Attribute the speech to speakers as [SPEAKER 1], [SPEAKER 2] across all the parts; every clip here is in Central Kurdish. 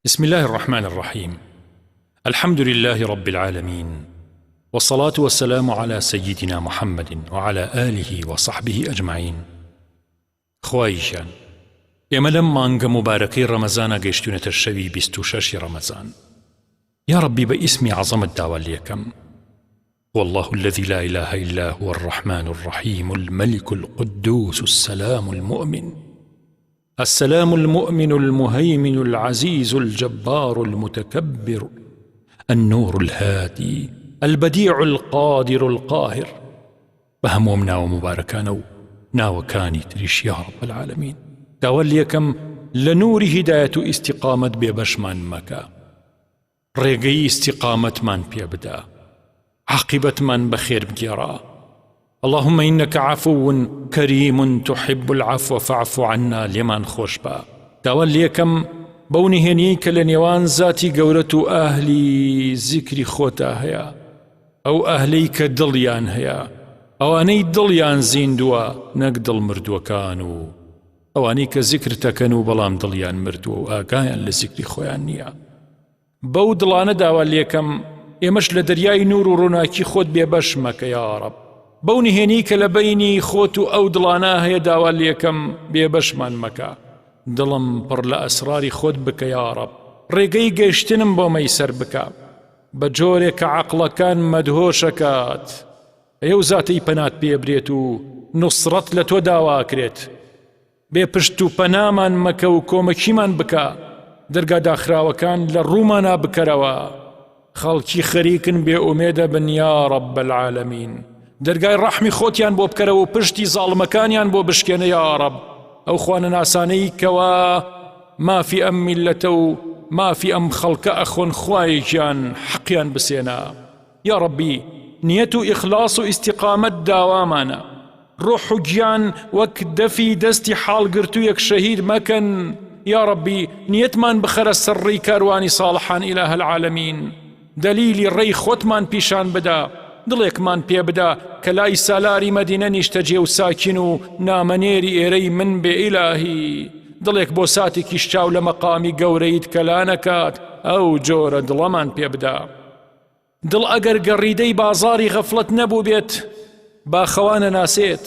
[SPEAKER 1] بسم الله الرحمن الرحيم. الحمد لله رب العالمين، والصلاة والسلام على سيدنا محمد وعلى آله وصحبه أجمعين. خواهشان ئێمە لەم مانگە مبارەکەی ڕەمەزانە گەیشتونەتە شەوی 26 ڕەمەزان. يا ربي باسم عظمت داوا ليكم. والله الذي لا إله إلا هو الرحمن الرحيم الملك القدوس السلام المؤمن السلام المؤمن المهيمن العزيز الجبار المتكبر النور الهادي البديع القادر القاهر. بهموم ناو مباركانو ناو كاني تريش يا رب العالمين. داوا ليكم لنور هداية استقامة ببشمان مكا، ريقي استقامة من بيبدا، عاقبة من بخير بجرا. اللهم إنك عفو كريم تحب العفو فاعف عنا لمن خوشبا. داوا ليكم بوني هنيك لنيوان ذاتي قورة أهلي ذكري خوتا هيا أو أهليك دليان هيا أو أني دليان زيندوا نقدل مردوا كانوا أو أنيك ذكر تكنوا بلام دليان مردوا وآقايا لذكري خويان نيا. بو دلانه داوا ليكم ئێمەش لە دەریای نور و ڕووناکی خۆت بێبەشمەکە یا رب. بەو نهێنی کە لە بەینی خۆت و ئەو دڵانە هەیە داوا لێکەم بێبەشمان مەکە. دڵم پڕ لە ئەسراری خۆت بکە یا رب. ڕێگەی گەیشتنم بۆ مەیسەر بکە بە جۆرێک کە عەقڵەکان مەدهۆشەکات. ئەو زاتەی پەنات پێبرێت و نوسڕەت لە تۆ داواکرێت. بێ پشت و پەنامان مەکە و کۆمەکیمان بکە. دەرگا داخراوەکان لە ڕوومانە بکەرەوە. خەڵکی خەریکن بێ ئومێدە بن یا رب العالمین. دەرگای ڕەحمی خۆتیان بۆ بکەرەوە و پشتی زاڵمەکانیان بۆ بشکێنە یا رب. ئەو خوانەناسانەی کەوا مافی ئەم میلەتە و مافی ئەم خەڵکە ئەخۆن خوایەکیان حەقیان بسێنە یا ربی. نیەت و ئیخلاص و ئیستیقامەت داوامانە. ڕۆح و گیان وەک دەفی دەستی حاڵگرتوویەک شەهید مەکەن یا ربی. نیەتمان بخەرە سەڕی کاروانی ساڵحان ئیلاهە العالەمین. دلیلی ڕێی خۆتمان پیشان بدا، دڵێکمان پێ بدا کە لای سالاری مەدینە نیشتەجێ و ساکین و نامەنێری ئێرەی من بێ ئیلاهی. دڵێک بۆ ساتێکی شاو لە مەقامی گەورەیت کە لا نەکات، ئەو جۆرە دڵەمان پێ بدا. دڵ ئەگەر گەڕیدەی بازاری غەفڵەت نەبوو بێت باخەوانە ناسێت.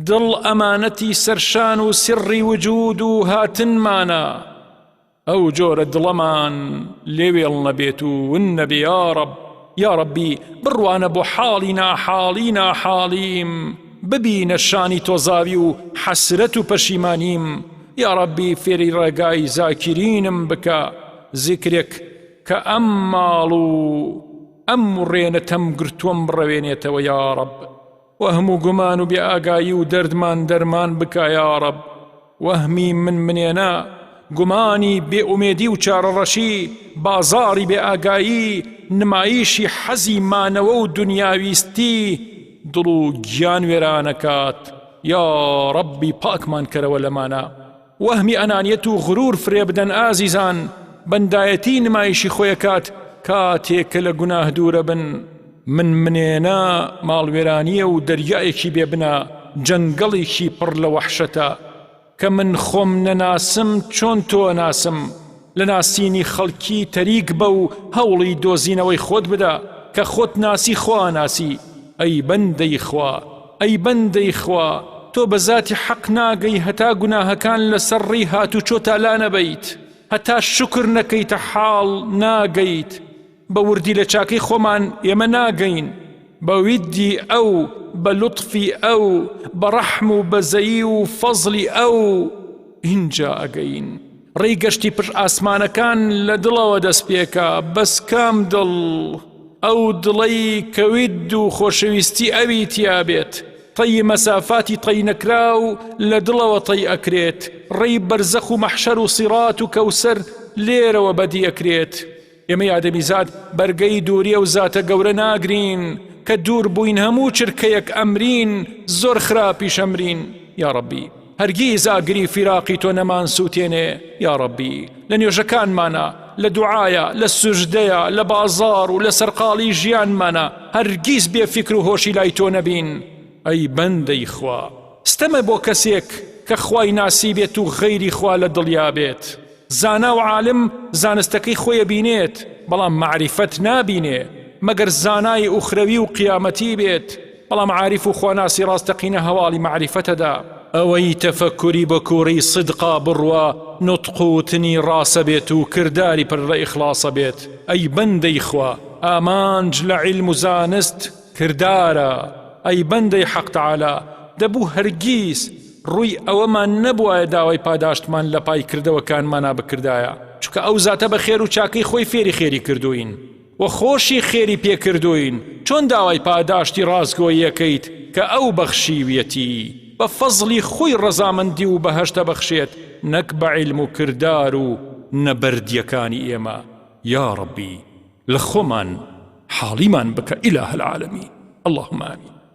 [SPEAKER 1] دڵ ئەمانەتی سەرشان و سڕی وجود و هاتنمانە. ئەو جۆرە دڵەمان لێوێڵ نەبێت و ون نەبێ یا رب. یا ربی بڕوانە بۆ حاڵی ناحاڵی ناحاڵیم، ببینە شانی تۆزاوی و حەسرەت و پەشیمانیم. یا ربی فێری ڕێگای زاکرینم بکە، زیکرێک کە ئەم ماڵ و ئەم ڕێنەتەم گرتووەم بڕەوێنێتەوە یا رب. وەهم و گومان و بێ ئاگایی و دەردمان دەرمان بکە یا رب. وەهمی منێنە، گومانی بێ ئومێدی و چارەڕەشی، بازاری بێ ئاگایی، نمایشی حەزی مانەوە و دنیاویستی دڵ و گیان وێرانەکات یا ربی. پاکمان کەرەوە لەمانە. وەهمی ئەنانیەت و غرور فرێ بدەن ئازیزان، بەندایەتی نمایشی خۆیەکات کاتێک کە لە گوناه دوورە بن. منێنە ماڵوێرانیە و دەریایەکی بێبنە، جەنگەڵێکی پڕ لە وەحشەتە کە من خۆم نەناسم چۆن تۆ ناسم. لە ناسینی خەڵکی تەریک بە و هەوڵی دۆزینەوەی خۆت بدە کە خۆت ناسی خوا ناسی. ئەی بەندەی خوا، ئەی بەندەی خوا، تۆ بە ذاتی حەق ناگەی هەتا گوناهەکان لەسەر ڕێی هاتوچۆتا لا نەبەیت، هەتا شکر نەکەیتە حاڵ ناگەیت. بە وردی لە چاکەی خۆمان ئێمە ناگەین، بە ویدی ئەو، بە لوتفی ئەو، بە ڕەحم و بەزەیی و فەزلی ئەو اینجا ئەگەین. ڕێی گەشتی پشت ئاسمانەکان لە دڵەوە دەست پێکە. بەس کام دڵ؟ ئەو دڵەی کە وید و خۆشەویستی ئەوی تیا بێت. طی مەسافاتی طی نەکراو لە دڵەوە طی ئەکرێت. ڕێی بەرزەخ و مەحشەر و سیڕات و کەوسەر لێرەوە بەدی ئەکرێت. ئێمە ئادەمیزاد بەرگەی دووریە و زاتە گەورە ناگرین کە دوور بووین هەموو چرکەیەک ئەمرین، زۆر خراپیش ئەمرین یا ربی. هەرگیز ئاگری فیراقی تۆ نەمان سووتێنێ یا ربی. لە نوێژەکانمانە، لە دوعایە، لە سوژدەیە، لە بازار و لە سەرقاڵی ژیانمانە هەرگیز بێ فکر و هۆشی لای تۆ نەبین. ئەی بەندەی خوا، ستەمە بۆ کەسێک کە خوای ناسی بێت و غەیری خوا لە دڵیا بێت. زانا و عالم زانستەکەی خۆیە بینێت بەڵام معریفەت نابینێ مەگەر زانای ئوخرەوی و قیامەتی بێت بەڵام عاریف و خواناسی ڕاستەقینە هەواڵی معریفەتەدا ئەوەی تەفەکوری بە کوڕی صدقا بڕوە نوتق و تنی ڕاسە بێت و کرداری پڕ ئیخلاسە بێت ئەی بەندەی خوا ئامانج لە عیلم و زانست کردارە ئەی بەندەی حەق تەعالا دەبوو هەرگیز ڕووی ئەوەمان نەبووایە داوای پاداشتمان لە پای کردەوەکانمانە بکردایە چونکە ئەو زاتە بە خێر و چاکەی خۆی فێری خێری کردوین و خۆشی خێری پێکردوین چۆن داوای پاداشتی ڕازگۆیەکەیت کە ئەو بەخشیویەتی بە فەزڵی خۆی ڕەزامەندی و بەهەشتە بەخشێت نەک بە عیلم و کردار و نەبەردیەکانی ئێمە یا ڕەبی لە خۆمان حاڵیمان بکە ئیلاهە العالەمین اللهم آمین